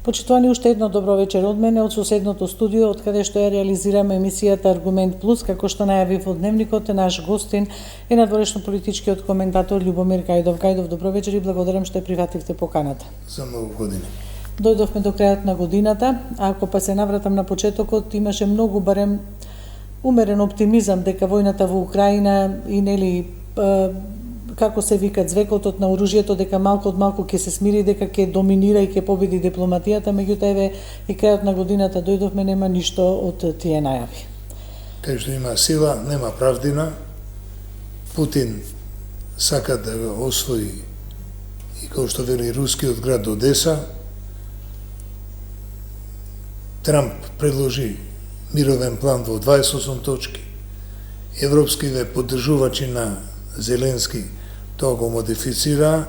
Почитувани, уште едно добро вечер од мене од соседното студио, од каде што ја реализираме емисијата Аргумент Плюс, како што најавив од дневникот, наш гостин е надворешно политичкиот коментатор Љубомир Гајдов. Гајдов, добро вечер и благодарам што ја прифативте поканата. За многу години. Дојдовме до крајот на годината, а ако па се навратам на почетокот, имаше многу барем умерен оптимизам дека војната во Украина и нели како се вика звекотот на оружјето, дека малку од малку ќе се смири, дека ќе доминира и ќе победи дипломатијата, меѓутоа еве и крајот на годината дојдовме, нема ништо од тие најави. Кај што има сила, нема правдина. Путин сака да го освои и како што вели рускиот град Одеса. Трамп предложи мировен план во 28 точки. Европскиве поддржувачи на Зеленски тоа го модифицира,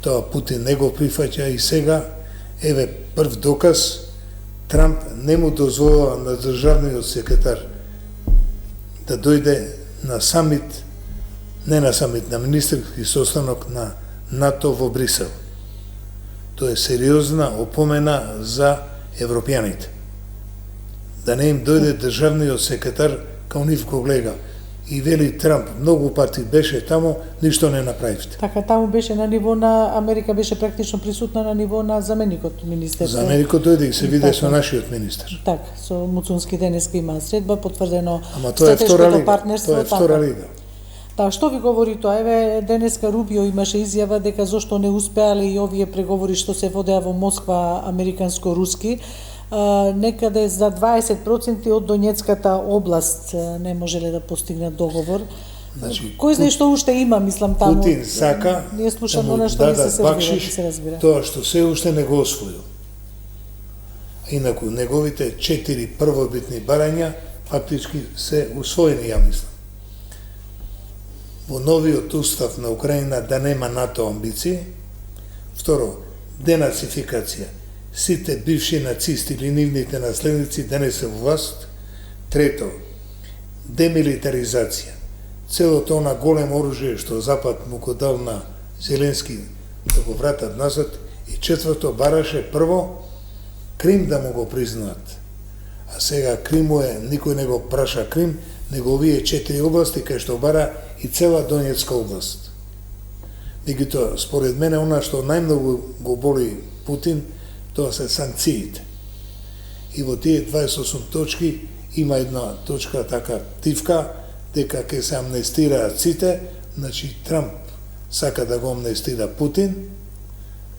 тоа Путин не го прифаќа и сега, еве прв доказ, Трамп не му дозволува на државниот секретар да дојде на самит, не на самит, на министерски состанок на НАТО во Брисел. Тоа е сериозна опомена за европјаните. Да не им дојде државниот секретар као нив го гледа. И вели Трамп, многу парти беше таму, ништо не направивте. Така, таму беше на ниво на Америка, беше практично присутна на ниво на заменикот министер. Заменикот дојде и се виде со нашиот министер. Така, со Муцунски денеска има средба, потврдено стратешкото партнерство. Тоа е втора лига. Да, што ви говори тоа? Еве, денеска Рубио имаше изјава дека зошто не успеале и овие преговори што се водеа во Москва американско-руски, некаде за 20% од Донецката област не можеле да постигнат договор. Значи, кој знае што уште има, мислам, таму. Путин сака ние слушаме да му нешто не дадат се бакшиш, разбира. Тоа што се уште не го освоил. Инаку неговите 4 првобитни барања фактички се усвоени, ја мислам. Во новиот устав на Украина да нема НАТО амбиции. Второ, денацификација. Сите бивши нацисти или нивните наследници да не се во власт. Трето, демилитаризација. Целото она големо оружје што Запад му го дал на Зеленски да го вратат назад. И четврто, бараше прво Крим да му го признаат. А сега Криму е, никој не го праша Крим, него овие 4 области кај што бара и цела Донецка област. Меѓутоа, според мене, она што најмногу го боли Путин, тоа се санкциите. И во тие 28 точки има една точка така тивка, дека ќе се амнестираат сите, значи Трамп сака да го амнестира Путин,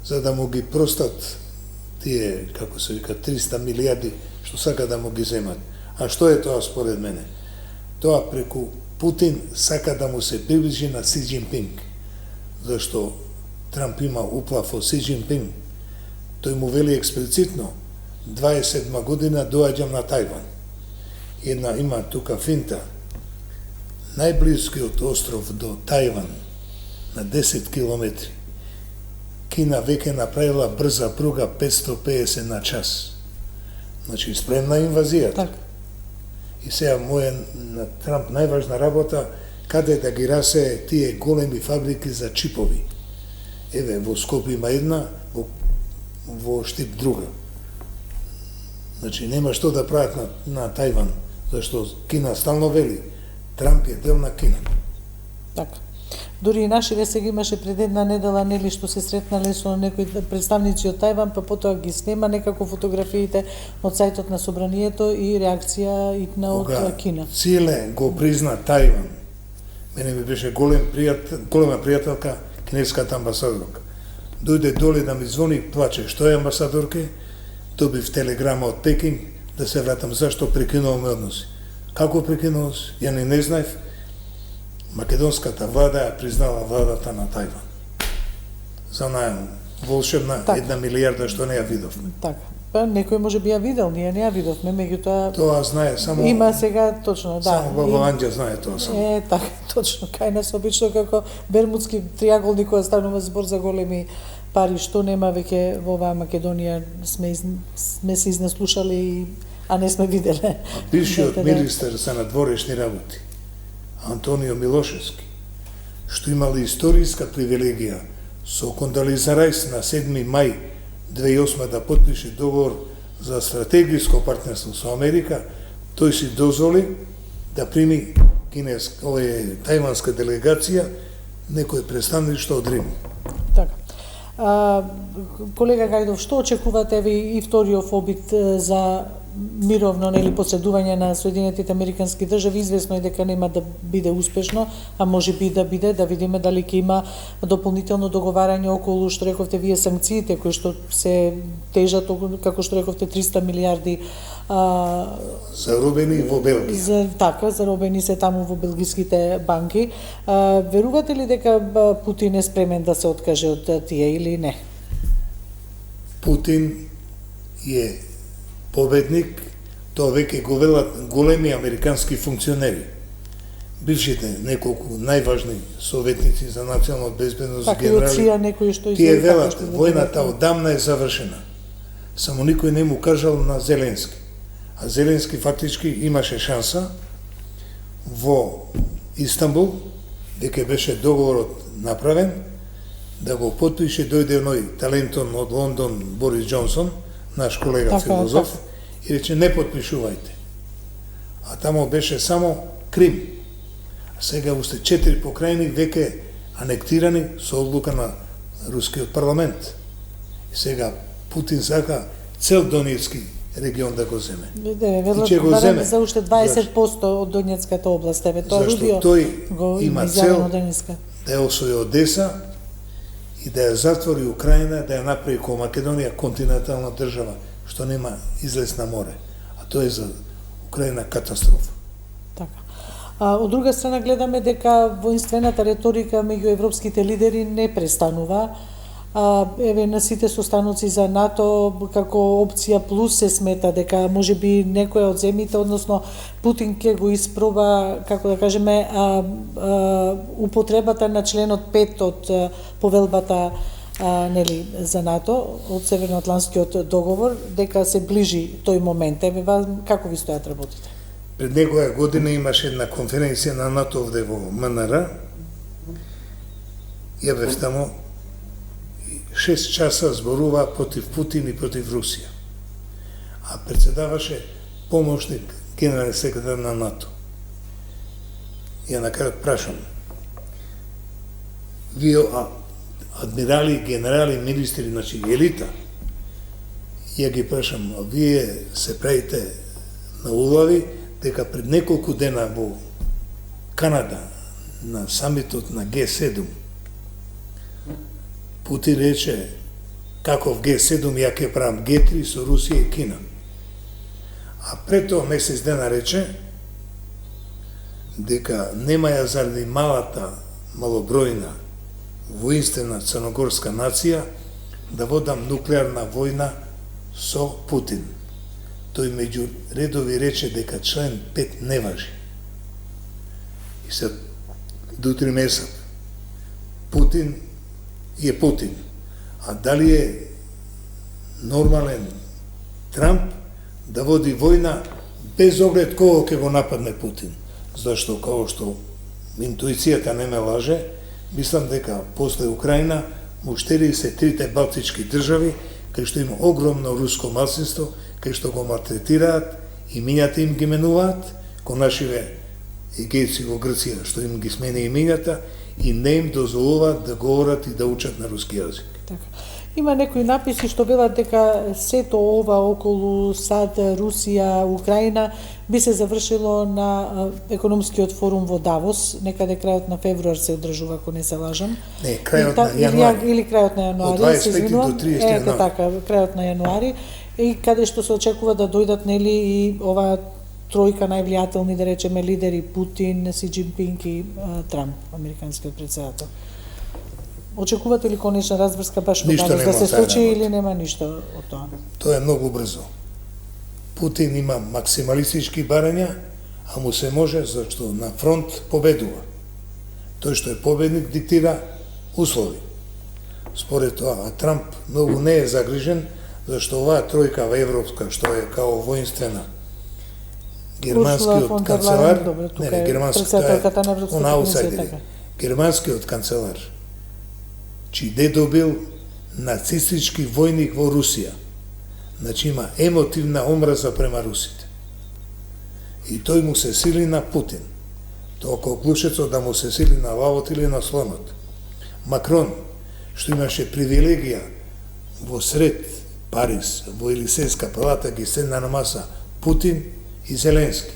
за да му ги простат тие, како се вика, 300 милиарди, што сака да му ги земат. А што е тоа според мене? Тоа преку Путин сака да му се приближи на Си Џинпинг, зашто Трамп има уплав од Си Џинпинг. Тој му вели експлицитно, 27 година доаѓам на Тајван. Една има тука финта. Најблискиот остров до Тајван, на 10 километри, Кина веќе направила брза пруга 550 на час. Значи, спремна инвазијата. Так. И сега на Трамп најважна работа, каде да ги расее тие големи фабрики за чипови. Еве, во Скопје има една, во Штип друга. Значи, нема што да прават на Тајван, зашто Кина стално вели, Трамп е дел на Кина. Така. Дури и нашите сега имаше пред една недела, нели, што се сретнале со некои представници од Тајван, па потоа ги снема некако фотографиите од сајтот на Собранието и реакција итна од Кина. Циле го призна Тајван. Мене ми беше голема пријателка, кинеската амбасадорка. Дојде доле да ми звони, плаче, што е амбасадорке? Добив телеграма од Пекинг да се вратам, зашто прекинуваме односи. Како прекинуваме? Ја не знаев. Македонската влада ја признала владата на Тајван. За наја волшебна 1 милијарда што не ја видовме. Така. Па некој може би ја видел, ние не ја видовме, меѓутоа тоа знае само има сега точно, да. Само Баба Анџа знае тоа само. Така, точно, кај нас обично како Бермудски триаголник кога станува збор за големи пари, што нема веќе во оваа Македонија сме се изнаслушали, а не сме виделе. Бившиот министер за надворешни работи Антонио Милошевски, што имал историска привилегија со Кондолиза Рајс на 7 мај 2008 да потпише договор за стратегиско партнерство со Америка, тој си дозволи да прими тајванска делегација некој представништво од Рим. Така. Колега Гајдов, што очекувате ви и вториот обид за мировно поседување на Соединетите Американски држави? Извесно е дека нема да биде успешно, а може би да биде, да видиме дали ќе има дополнително договарање околу, што рековте вие, санкциите кои што се тежат, како што рековте, 300 милиарди заробени во Белгија. Заробени се таму во белгиските банки. Верувате ли дека Путин е спремен да се откаже од тие или не? Путин е победник, тоа веќе го велат големи американски функционери. Бившите неколку најважни советници за национална безбедност, генерали, тие велат, војната одамна е завршена. Само никој не му кажал на Зеленски. А Зеленски фактички имаше шанса во Истанбул, дека беше договорот направен, да го потпише, дојде оној талентон од Лондон Борис Џонсон, наш колега филозоф, и рече не потпишувајте. А тамо беше само Крим. А сега уште 4 покрајни веќе анектирани со одлука на рускиот парламент. И сега Путин сака цел Донецки регион да го земе. И че го земе за уште 20% од Донецката област. Тоа Рудио го има цел да ја освои Одеса и да ја затвори Украина, да ја направи ко Македонија континентална држава, што нема излез на море. А тоа е за Украина катастрофа. Така. Од друга страна гледаме дека воинствената реторика меѓу европските лидери не престанува. Еве на сите состаноци за НАТО како опција плюс се смета дека можеби некоја од земјите, односно Путин ќе го испроба, како да кажеме, употребата на членот 5 од повелбата за НАТО од Северноатлантскиот договор, дека се ближи тој момент. Еве како ви стојат работите? Пред некоја година имаше една конференција на НАТО овде во МНР. Ја бев тамо 6 часа зборува против Путин и против Русија. А председаваше помошник генерален секретар на НАТО. Ја на крај прашам: вие адмирали, генерали, министри, значи елита, ја ги прашам, вие се правите на улави дека пред неколку дена во Канада на самитот на Г7 Путин рече каков Г7 ја ќе правам Г3 со Русија и Кина. А пред тоа месец дена рече дека нема ја заради малобројна воинствена црногорска нација да водам нуклеарна војна со Путин. Тој меѓу редови рече дека член 5 не важи. И се до 3 месеца Путин е Путин. А дали е нормален Трамп да води војна без оглед кого ќе го нападне Путин? Зашто, како што интуицијата не ме лаже, мислам дека после Украина муштери се трите балтички држави, кај што има огромно руско малцинство, кај што го малтретираат и мињата им ги менуваат, ко нашиве егејци во Грција, што им ги смени имињата и не им дозволуваат да говорат и да учат на руски јазик. Така. Има некои написи што велат дека сето ова околу САД, Русија, Украина би се завршило на економскиот форум во Давос, некаде крајот на февруар се одржува, ако не се лажам. Не, крајот на јануари. Или крајот на јануари, од 25 до 30 јануари. Така, крајот на јануари, и каде што се очекува да дојдат нели и ова тројка највлијателни, да речеме, лидери Путин, Си Џинпинг и Трамп, американскиот председател. Очекувате ли конечна разврска баш кога да се случи или нема ништо од тоа? Тоа е многу брзо. Путин има максималистички барања, а му се може зашто на фронт победува. Тој што е победник диктира услови. Според тоа, а Трамп многу не е загрижен, зашто оваа тројка европска, што е као воинствена, германскиот канцелар, не, германскиот, он аутсайдер, германскиот канцелар, чи де добил нацистички војник во Русија. Значи има емотивна омраза према русите. И тој му се сили на Путин. Тоа клучецот да му се сили на лавот или на слонот. Макрон, што имаше привилегија во сред Париз, во Елисејска палата ги седна на маса Путин и Зеленски.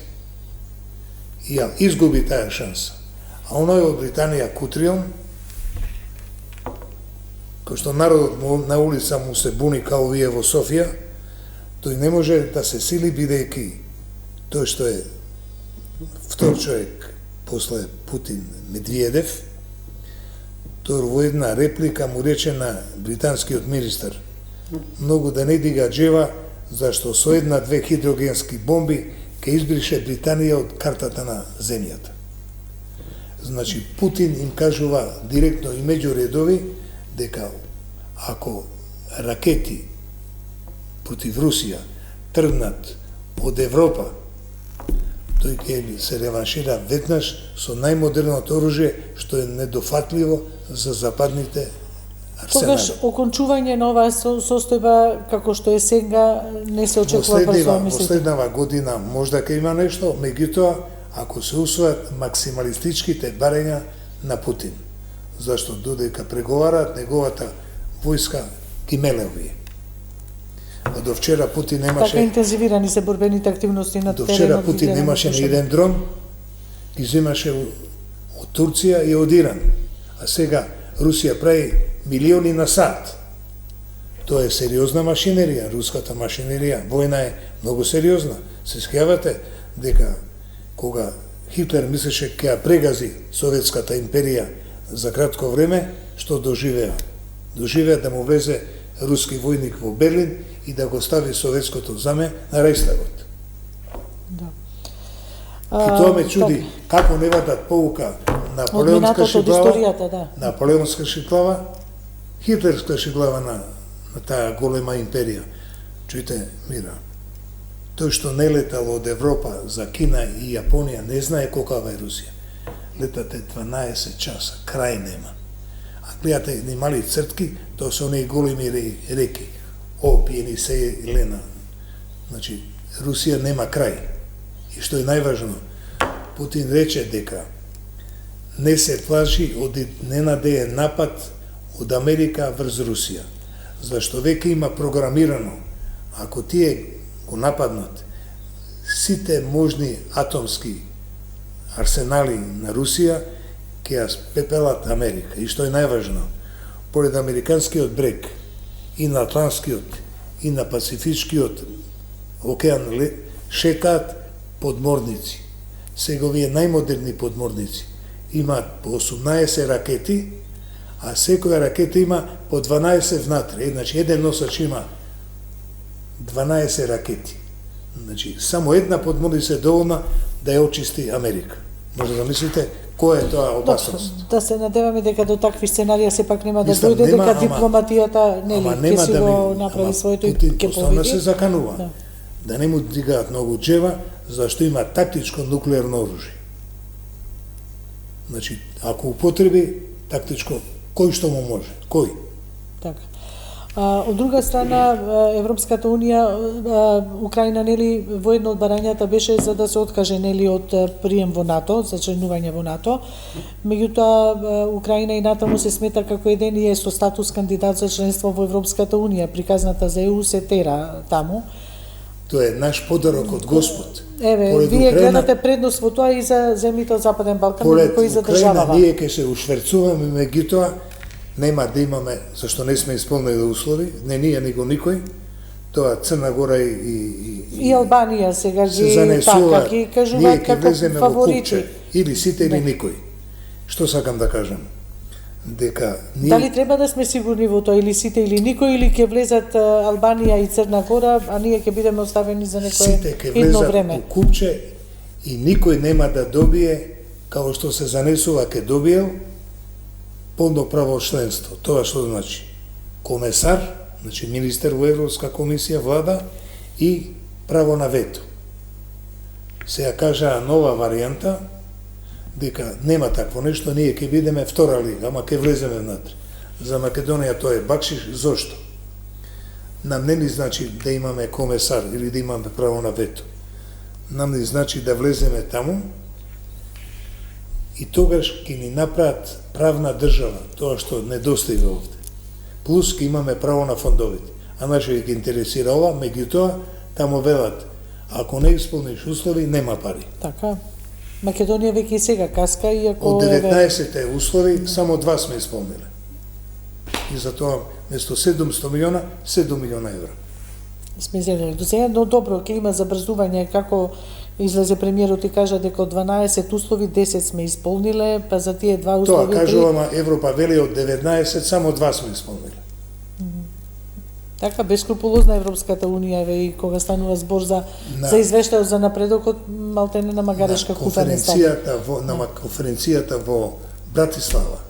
И ја изгуби таа шанса. А оној од Британија Кутрион, кој што народот на улица му се буни као вие во Софија, тој не може да се сили бидејќи тој што е втор човек после Путин, Медведев, тој во една реплика му рече на британскиот министер многу да не дига джева, зашто со една-две хидрогенски бомби ќе избрише Британија од картата на земјата. Значи, Путин им кажува директно и меѓу редови дека ако ракети против Русија тргнат од Европа, тој ќе се реваншира веднаш со најмодерното оружје што е недофатливо за западните арсенали. Тогаш окончување на оваа состојба како што е сега не се очекува брзо, мислите? Последнава година можда ќе има нешто, меѓутоа ако се усвојат максималистичките барања на Путин, зашто додека преговараат неговата војска ги меле овие. До вчера Путин немаше... Така интензивирани се борбените активности на теренот. До вчера Путин немаше ни еден дрон, ги земаше од Турција и од Иран. А сега Русија прави милиони на сат. Тоа е сериозна машинерија, руската машинерија, војна е многу сериозна. Се сеќавате дека кога Хитлер мислеше ќе ја прегази Советската империја за кратко време, што доживеа? Доживеа да му влезе руски војник во Берлин и да го стави советското заме на Рајхстагот. Да. И тоа ме чуди како не вадат поука Наполеонска шиглава, да. Наполеонска шиглава, Хитлерска шиглава на таа голема империја. Чујте, Мира, тој што не летал од Европа за Кина и Јапонија не знае колкава е Русија. Летате 12 часа, крај нема. А гледате ни мали цртки, тоа се оние големи реки. Обь, Енисеј, Лена. Значи, Русија нема крај. И што е најважно, Путин рече дека не се плаши од ненадеен напад од Америка врз Русија. Зашто веќе има програмирано, ако тие го нападнат сите можни атомски арсенали на Русија, ќе ја спепелат Америка. И што е најважно, поред американскиот брег и на Атлантскиот и на Пацифичкиот океан шетаат подморници. Сега овие најмодерни подморници имаат по 18 ракети, а секоја ракета има по 12 внатре. Значи, еден носач има 12 ракети. Значи, само една подморница е доволна да ја очисти Америка. Може да мислите која е тоа опасност? Да се надеваме дека до такви сценарија сепак нема да дојде, дека дипломатијата ќе си го направи своето и ќе победи. Се заканува да не му дигаат многу джева, зашто има тактичко нуклеарно оружје. Значи, ако употреби тактичко, кој што му може? Кој? Така. Од друга страна, Европската Унија, Украина, нели, во едно од барањата беше за да се откаже, нели, од прием во НАТО, за членување во НАТО. Меѓутоа, Украина и натаму се смета како еден и е со статус кандидат за членство во Европската Унија. Приказната за ЕУ се тера таму. Тоа е наш подарок од Господ. Еве, вие гледате предност во тоа и за земјите од Западен Балкан, кои за државава. Ние ќе се ушверцуваме, меѓутоа нема да имаме, зашто не сме исполнили услови, не ние, него никој, тоа Црна Гора и Албанија сега ги така ги кажуваат како фаворити. Или сите или никој. Што сакам да кажам? Дека ние... Дали треба да сме сигурни во тоа, или сите или никој, или ќе влезат Албанија и Црна Гора, а ние ќе бидеме оставени за некое едно време? Сите ќе влезат во купче и никој нема да добие, као што се занесува ке добиел, полноправно членство. Тоа што значи? Комесар, значи министер во Европска комисија, влада и право на вето. Се ја кажа нова варијанта, дека нема такво нешто, ние ќе бидеме втора лига, ама ќе влеземе внатре. За Македонија тоа е бакшиш. Зошто? Нам не ни значи да имаме комесар или да имаме право на вето. Нам ни значи да влеземе таму и тогаш ќе ни направат правна држава, тоа што недостига овде. Плюс ќе имаме право на фондовите. А наше ќе интересира ова, меѓутоа таму велат, ако не исполниш услови, нема пари. Така. Македонија веќе и сега каска, иако... Од 19 услови, само 2 сме исполнили. И затоа, место 700 милиона, 7 милиона евра. Сме зелени. До сега, но добро, ќе има забрзување, како излезе премиерот и кажа дека од 12 услови 10 сме исполниле, па за тие 2 услови... Тоа кажувама, Европа вели од 19, само 2 сме исполниле. Така, бескрупулозна Европската Унија и кога станува збор за извештајот за напредокот, малтене на магарешка кута не става. На конференцијата во Братислава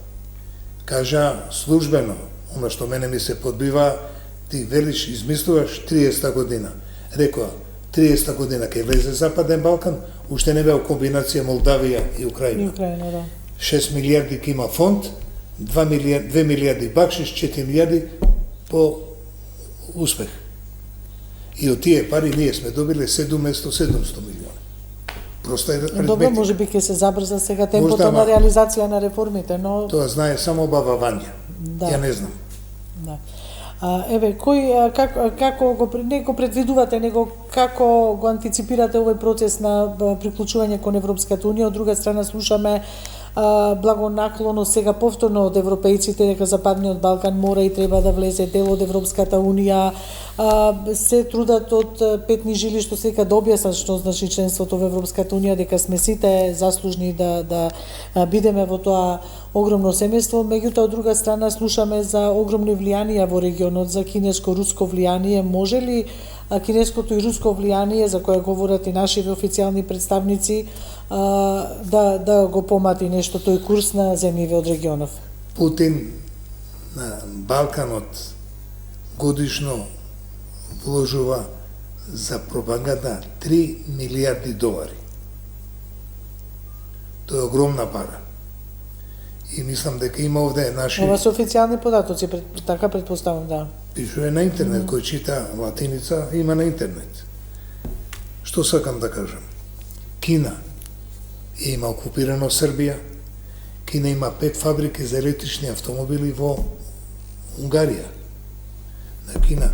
кажа службено, она што мене ми се подбива, ти велиш, измислуваш 30 година. Рекоа, 30 година ќе влезе Западен Балкан, уште не беа комбинација Молдавија и Украина. 6 милиарди ќе има фонд, 2 милиарди бакшиш, 4 милиарди по успех. И од тие пари ние сме добиле 700 милиони. Просто е аритметика. Добро, може би ќе се забрза сега темпото на реализација на реформите, но... Тоа знае само баба Вања. Да. Ја не знам. Да. Еве, кој, како го, не го предвидувате, него како го антиципирате овој процес на приклучување кон Европската Унија? Од друга страна слушаме благонаклоно сега повторно од европејците дека Западниот Балкан мора и треба да влезе дел од Европската Унија, се трудат од петни жили што сега да објаснат што значи членството во Европската Унија, дека сме сите заслужни да бидеме во тоа огромно семејство, меѓутоа од друга страна слушаме за огромни влијанија во регионот, за кинеско-руско влијание. Може ли кинеското и руско влијание, за кое говорат и нашите официјални представници, да го помати нешто тој курс на земјите од регионов? Путин на Балканот годишно вложува за пропаганда 3 милиарди долари. Тоа е огромна пара. И мислам дека има овде наши... Ова се официјални податоци, така предпоставам, да. Пишува на интернет, кој чита латиница, има на интернет. Што сакам да кажам? Кина има окупирано Србија, Кина има 5 фабрики за електрични автомобили во Унгарија. На Кина,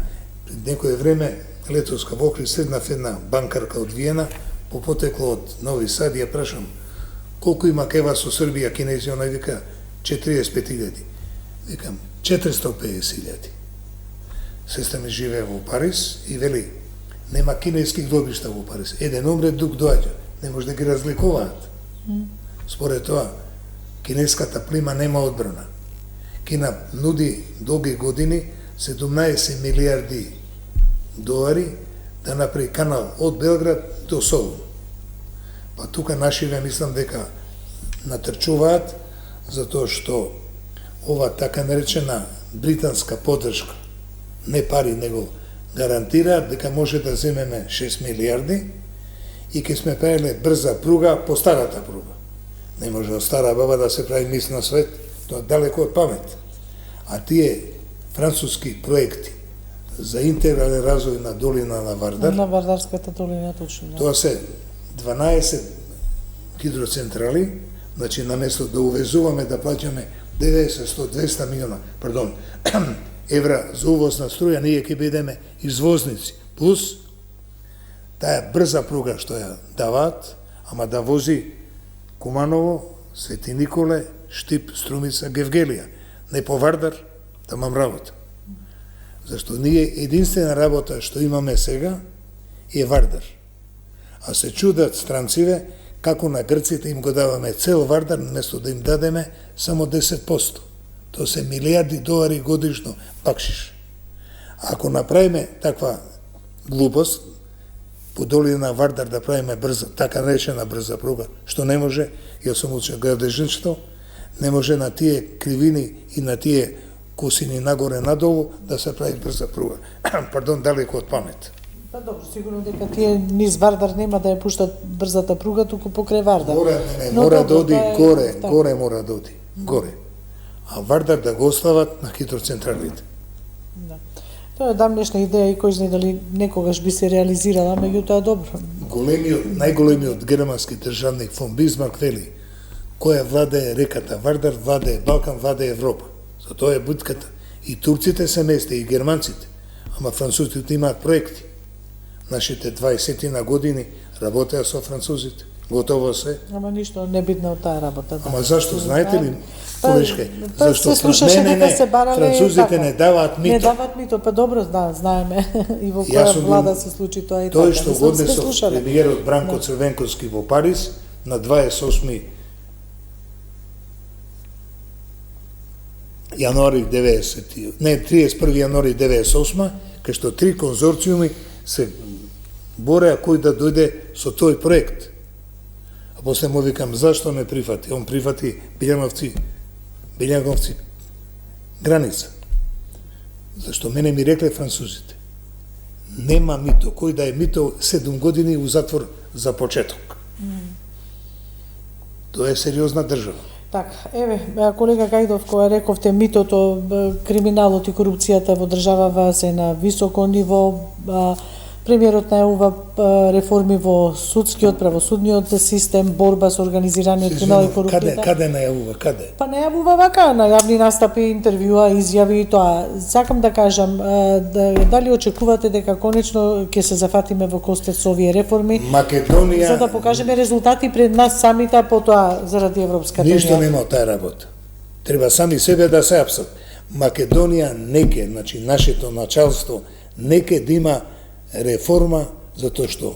пред некој време, летоска во Охрид, седнав една банкарка од Виена, по потекло од Нови Сад, ја прашам, колку има кева со Србија, кинези, она вика 45.000. Викам, 450.000. Сестра ми живее во Париз и вели, нема кинески гробишта во Париз. Еден умре, друг доаѓа. Не може да ги разликуваат. Според тоа, кинеската плима нема одбрана. Кина нуди долги години 17 милиарди долари да направи канал од Белград до Солун. Па тука нашиве мислам дека натрчуваат, затоа што ова така наречена британска поддршка, не пари, него гарантираат дека може да земеме 6 милиарди и ќе сме правиле брза пруга по старата пруга. Не може од стара баба да се прави мис на свет, тоа далеко од памет. А тие француски проекти за интегрален развој на долина на Вардар, на Вардарската долина, точно. Да. Тоа се 12 хидроцентрали, значи на место да увезуваме да плаќаме 90, 100, 200 милиона, евра за увоз на струја, ние ќе бидеме извозници. Плюс таа брза пруга што ја даваат, ама да вози Куманово, Свети Николе, Штип, Струмица, Гевгелија. Не по Вардар, тамам работа. Зашто ние единствена работа што имаме сега е Вардар. А се чудат странциве како на грците им го даваме цел Вардар, место да им дадеме само 10%. Тоа се милиарди долари годишно бакшиш. Ако направиме таква глупост, по долина Вардар да правиме брза, така наречена брза пруга, што не може, јас сум учен градежништво, не може на тие кривини и на тие косини нагоре надолу да се прави брза пруга. Пардон, далеко од памет. Па добро, сигурно дека тие низ Вардар нема да ја пуштат брзата пруга, туку покрај Вардар. Мора да оди горе, горе мора да оди, горе. а Вардар да го остават на хидроцентралите. Да. Тоа е давнешна идеја и кој знае дали некогаш би се реализирала, меѓутоа добро. Најголемиот германски државник фон Бисмарк вели: која владее реката Вардар, владее Балкан, владее Европа. За тоа е битката. И турците се месте, и германците, ама французите имаат проекти. Нашите 20 на години работеа со французите. Готово се. Ама ништо не бидно од таа работа. Да. Ама зашто, знаете ли, Колешке? Зашто се слушаше дека се барале французите не даваат мито. Не даваат мито, па добро знаеме и во која влада се случи тоа и така. Тој што го однесол премиерот Бранко Црвенковски во Париз на 28 јануари 31 јануари 98, кај што 3 конзорциуми се бореа кој да дојде со тој проект. А после му викам, зашто не прифати? Он прифати Белјановци граница. Зашто мене ми рекле французите. Нема мито. Кој да е мито 7 години у затвор за почеток. Тоа е сериозна држава. Така, еве, колега Гајдов, која рековте митото, криминалот и корупцијата во државава се на високо ниво, премиерот најавува реформи во судскиот, правосудниот систем, борба со организираниот криминал и корупцијата. Каде најавува, каде? Па најавува вака, на јавни настапи, интервјуа, изјави и тоа. Сакам да кажам, дали очекувате дека конечно ќе се зафатиме во костец со овие реформи, Македонија, за да покажеме резултати пред нас самите, а потоа заради Европската унија? Ништо нема од таа работа. Треба сами себе да се апсат. Македонија неке, значи нашето началство, неке да има реформа, затоа што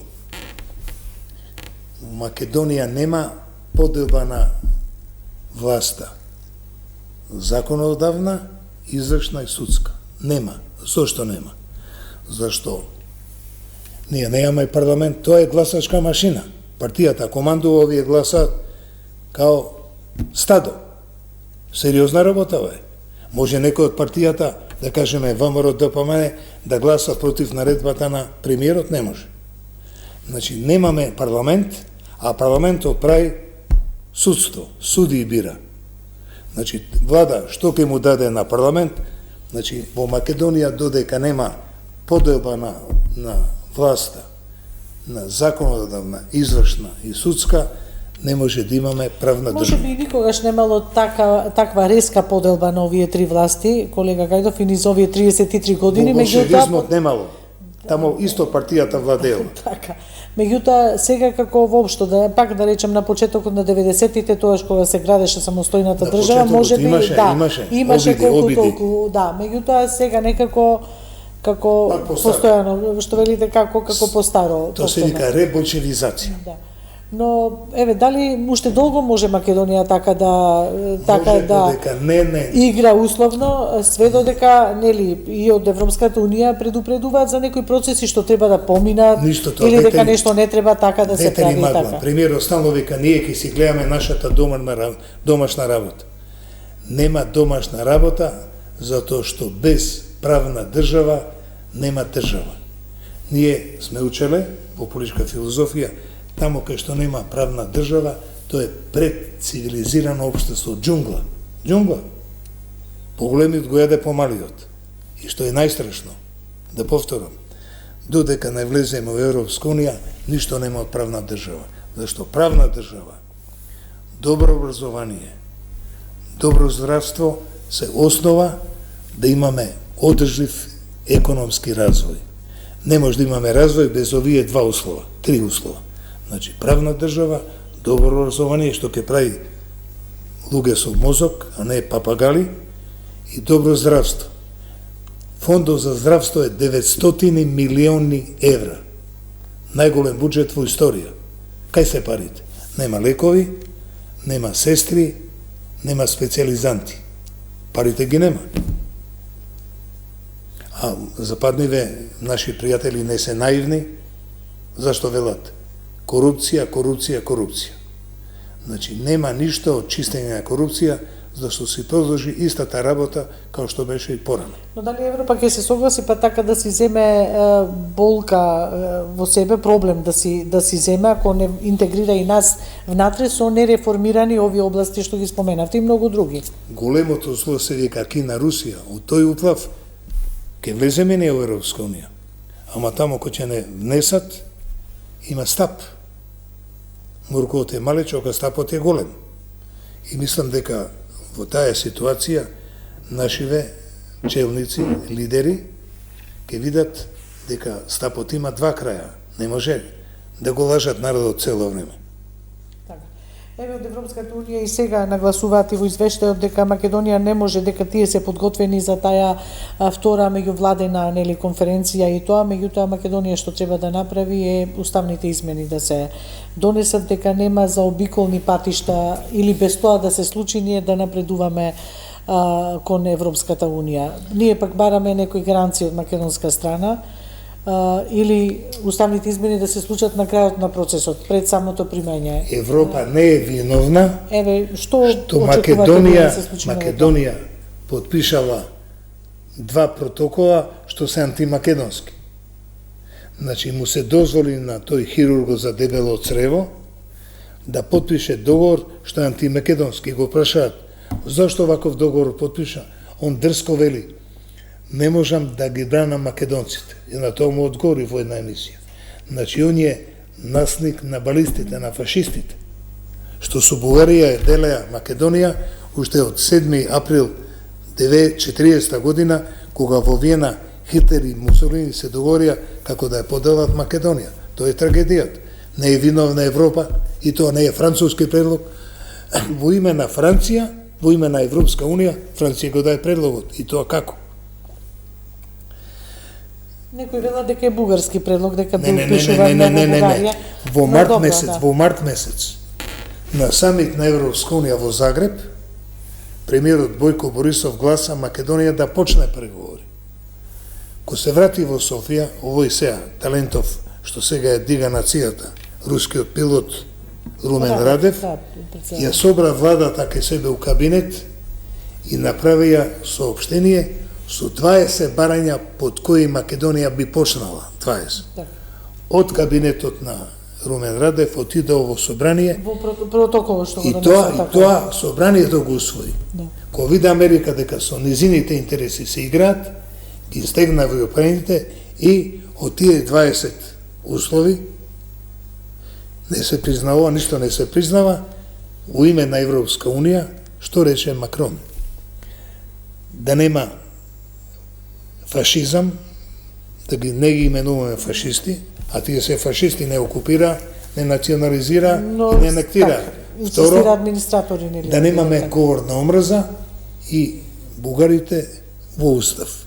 Македонија нема поделба на власта. Законодавна, извршна и судска. Нема. Зошто нема? Зашто ние немаме парламент, тоа е гласачка машина. Партијата командува, овие гласат као стадо. Сериозна работа е. Може некој од партијата, да кажеме ВМРО ДПМН, да гласа против наредбата на премиерот, не може. Значи, немаме парламент, а парламентот прави судство, суди и бира. Значи, влада, што ќе му даде на парламент, значи, во Македонија додека нема поделба на власта, на законодавна, извршна и судска, не може да имаме правна држава. Може би никогаш немало таква резка поделба на овие три власти, колега Гајдов, и низ овие 33 години, во болшевизмот немало. Тамо исто партијата владеела. Така. Меѓутоа, сега како воопшто, пак да речем на почетокот на 90-тите, тоаш кога се градеше самостојната држава, може би имаше колку толку, да, меѓутоа сега некако како постојано, што велите како постаро. Тоа се вика реболшевизација. Да. Но еве дали уште долго може Македонија така да игра условно, све додека нели и од Европската унија предупредуваат за некои процеси што треба да поминат или дека нешто не треба така да се прави така. Премиерот стално вика ние ќе си гледаме нашата домашна работа. Нема домашна работа затоа што без правна држава нема држава. Ние сме учеле во политичка филозофија, тамо кај што нема правна држава, тоа е предцивилизирано општество, џунгла. Џунгла. Поголемиот го јаде помалиот. И што е најстрашно, да повторам, додека не влеземе во Европска унија, ништо нема од правна држава. Зашто правна држава, добро образование, добро здравство се основа да имаме одржлив економски развој. Не може да имаме развој без овие два услова, три услова. Значи, правна држава, добро образование, што ќе прави луѓе со мозок, а не папагали, и добро здравство. Фондот за здравство е 900 милиони евра. Најголем буџет во историја. Кај се парите? Нема лекови, нема сестри, нема специализанти. Парите ги нема. А западниве наши пријатели не се наивни, зашто велат? Корупција, корупција, корупција. Значи, нема ништо од чистење на корупција, зашто се продолжи истата работа како што беше и порано. Но дали Европа ќе се согласи па така да си земе болка во себе, проблем да си земе, ако не интегрира и нас внатре со нереформирани овие области што ги споменавте и многу други? Големото зло се вика Кина, Русија, од тој уплав ќе влеземе не во Европска унија. Ама тамо кој ќе не внесат, има стап. Морковот е малечок, а стапот е голем. И мислам дека во таа ситуација нашиве челници, лидери, ќе видат дека стапот има два краја. Не може да го лажат народот цело време. Еве од Европската унија и сега нагласуваат и во извештајот дека Македонија не може, дека тие се подготвени за таа втора меѓувладена конференција и тоа, меѓутоа Македонија што треба да направи е уставните измени да се донесат, дека нема заобиколни патишта или без тоа да се случи ние да напредуваме кон Европската унија. Ние пак бараме некои гаранции од македонска страна, или уставните измени да се случат на крајот на процесот, пред самото примање. Европа не е виновна. Еве, што Македонија потпишала два протокола што се антимакедонски. Значи му се дозволи на тој хирурго за дебело црево да потпише договор што е антимакедонски. Го прашаат зашто ваков договор потпиша? Он дрско вели: не можам да ги бранам македонците. И на тоа му одговори во една емисија. Значи, он е наследник на балистите, на фашистите, што со Бугарија делеа Македонија уште од 7 април 1940 година, кога во Виена Хитлер и Мусолини се договорија како да ја поделат Македонија. Тоа е трагедијата. Не е виновна Европа и тоа не е француски предлог. Во име на Франција, во име на Европска унија, Франција го даде предлогот. И тоа како? Некој вела дека е бугарски предлог, дека бил пишуван на Бугарија. Во март месец на самит на Европска унија во Загреб, премиерот Бојко Борисов гласа Македонија да почне преговори. Ко се врати во Софија, овој сега талентов што сега е дига нацијата, рускиот пилот Румен Радев, ја собра владата кај себе у кабинет и направија соопштение со 20 барања под кои Македонија би почнала. 20. Од кабинетот на Румен Радев отидоа во собрание во протоколот што го донесува. И тоа собранието го усвои. Кога види Америка дека со низините интереси се играат, ги стегна во опрените и од тие 20 услови не се признава, ништо не се признава во име на Европска унија, што рече Макрон. Да нема фашизам, да ги не ги именуваме фашисти, а тие се фашисти, не окупира, не национализира и не анектира. Второ, да немаме говор на омрза и бугарите во устав.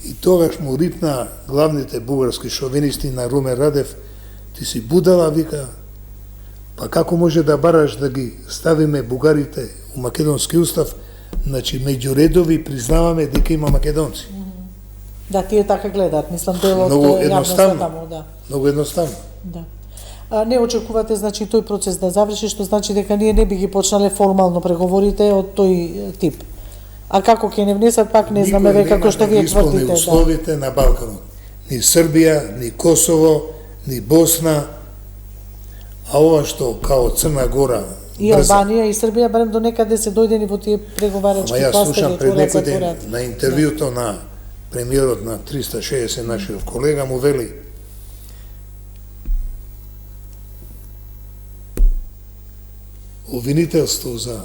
И тогаш му рипна главните бугарски шовинисти на Румен Радев: ти си будала, вика, па како може да бараш да ги ставиме бугарите у македонски устав, значи меѓу редови признаваме дека има македонци. Да, тие така гледаат, мислам, делот јавноста таму, да. Многу едноставно. Да. Не очекувате, значи, тој процес да заврши, што значи дека ние не би ги почнале формално преговорите од тој тип. А како ќе не внесат, пак не знаме веќе како што вие тврдите. Никој условите на Балканот. Ни Србија, ни Косово, ни Босна, а ова што као Црна Гора, и Албанија и Србија барем до некаде се дојдени во тие преговарачки кластери. Ама јас слушам пред некој ден на интервјуто на премиерот на 360, нашиот колега, му вели: обвинителство за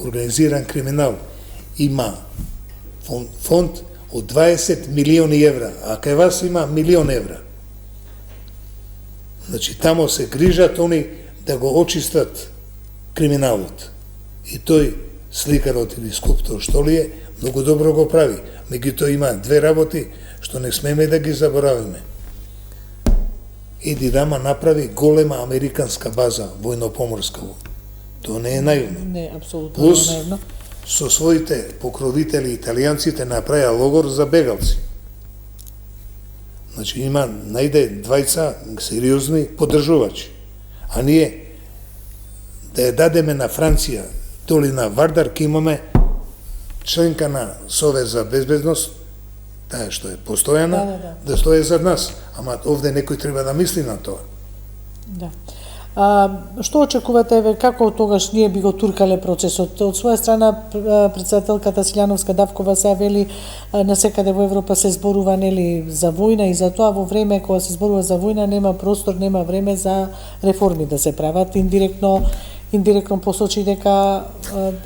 организиран криминал има фонд од 20 милиони евра, а кај вас има милион евра. Значи, тамо се грижат они да го очистат криминалот. И тој сликарот или скулптор што ли е, многу добро го прави. Меѓутоа има две работи што не смеме да ги заборавиме. Еди Рама направи голема американска база војно-поморска. Тоа не е наивно. Не, апсолутно не е наивно. Со своите покровители италијанците направија логор за бегалци. Значи има најде двајца сериозни поддржувачи. А ние да ја дадеме на Франција долина Вардар ќе имаме членка на Совет за безбедност, таа што е постојана, да стои зад нас. Ама овде некој треба да мисли на тоа. Да. Што очекувате, како тогаш ние би го туркале процесот? Од своја страна, председателката Силјановска-Давкова се вели насекаде во Европа се зборува нели за војна и за тоа во време кога се зборува за војна нема простор, нема време за реформи да се прават. Индиректно посочи дека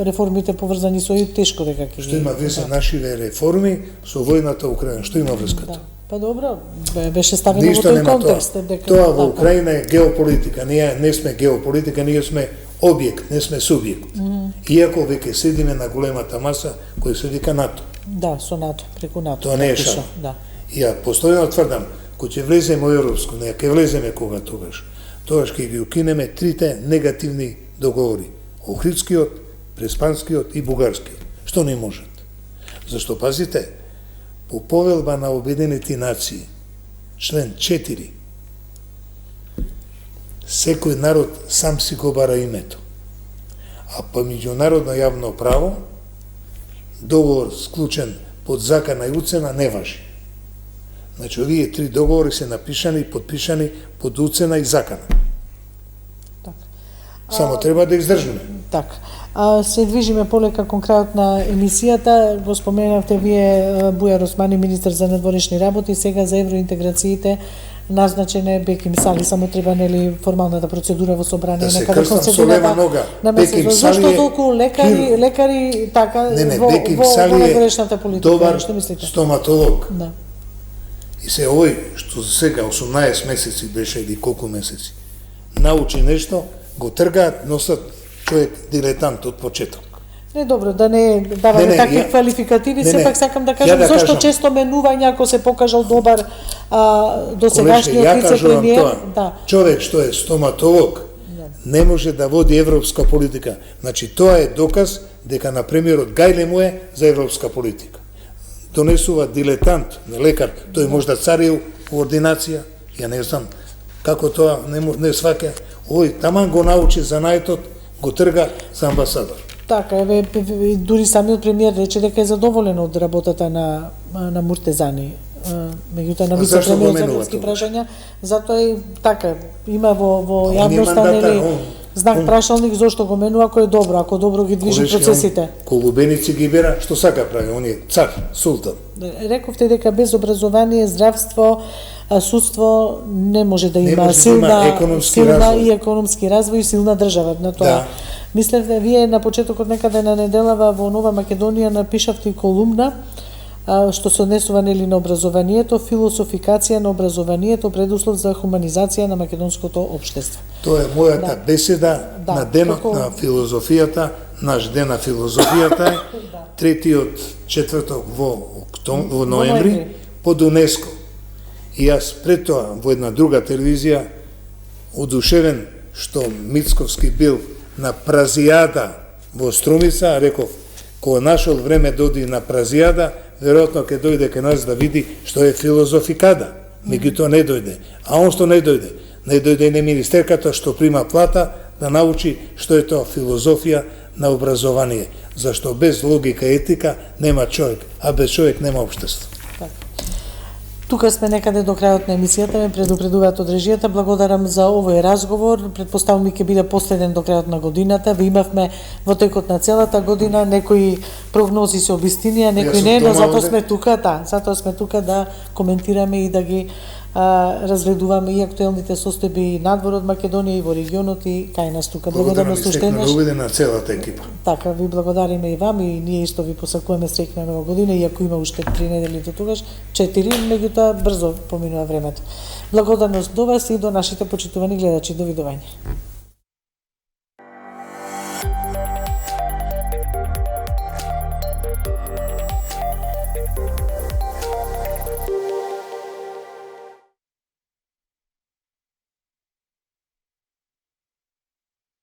реформите поврзани со тешко дека ќе Што има везе нашиве реформи со војната Украина? Што има врската? Да. Па добро, беше ставено во тој контекст. Тоа во Украина е геополитика. Ние не сме геополитика, ние сме објект, не сме субјект. Иако веќе седиме на големата маса која се вика НАТО. Да, со НАТО, преку НАТО. Тоа не е шал. Да. И ја постојано тврдам, кога ќе влеземе во Европско, не ќе влеземе кога тогаш ќе ги укинеме трите негативни договори. Охридскиот, Преспанскиот и Бугарскиот. Што не можат? Зашто, пазите, по повелба на Обединети нации, член 4, секој народ сам си го бара името. А по меѓународно јавно право, договор склучен под закана и уцена не важи. Значи, овие три договори се напишани и подпишани под уцена и закана. Само треба да издржиме. Така. Се движиме полека кон крајот на емисијата. Го споменавте вие Бујар Османи, министер за надворешни работи, сега за евроинтеграциите назначен е Беким Сали, само треба нели формалната процедура во собрание да нека да се лева нога. Беким Сали зашто толку лекари така Беким Сали надворешната политика, добар што мислите? Стоматолог. Да. И се овој што за сега 18 месеци беше или колку месеци научи нешто, го тргаат, носат човек дилетант од почеток. Не, добро, да не даваме такви квалификативи, сепак сакам да кажам зашто често менување ако се покажал добар до сегашниот вице-премиер. Да. Човек што е стоматолог не може да води европска политика. Значи тоа е доказ дека на премиерот гајле му е за европска политика. Донесува дилетант, лекар, тој може да царил во ординација, ја не знам како тоа не сваќа. Ој, таман го научи занаетот, го трга за амбасадор. Така, еве, дури самиот премиер рече дека е задоволен од работата на Муртезани. Меѓутоа на вице-премиер за европски прашања, затоа и така, има во јавноста нели знак прашалник зошто го менува ако е добро, ако добро ги движи процесите. Колубеници ги бера, што сака прави, он е цар, султан. Рековте дека без образование, здравство, судство не може да има силна и економски развој и силна држава на тоа. Да. Мислев вие на почетокот некаде на неделава во Нова Македонија напишавте колумна што се однесува нели на образованието, философикација на образованието, предуслов за хуманизација на македонското општество. Тоа е мојата беседа на денот на филозофијата, наш ден на филозофијата е 3-тиот четврток во ноември под УНЕСКО. И јас пред тоа во една друга телевизија одушевен што Мицковски бил на празијада во Струмица, реков кога нашол време да оди на празијада, веројатно ќе дојде кај нас да види што е филозофикада. Меѓутоа не дојде. А он што не дојде и не министерката што прима плата да научи што е тоа филозофија на образование. Зашто без логика и етика нема човек, а без човек нема општество. Тука сме некаде до крајот на емисијата, ме предупредуваат од режијата. Благодарам за овој разговор. Претпоставувам ќе биде последен до крајот на годината. Ви имавме во текот на целата година, некои прогнози се обистинија, некои не, но затоа сме тука да коментираме и да ги разгледуваме и актуелните состојби надвор од Македонија и во регионот и кај нас тука. Благодарам уште на целата екипа. Така, ви благодариме и вам и ние исто ви посакуваме среќна нова година, иако има уште 3 недели до тогаш, 4, меѓутоа брзо поминува времето. Благодарност до вас и до нашите почитувани гледачи. Довидување.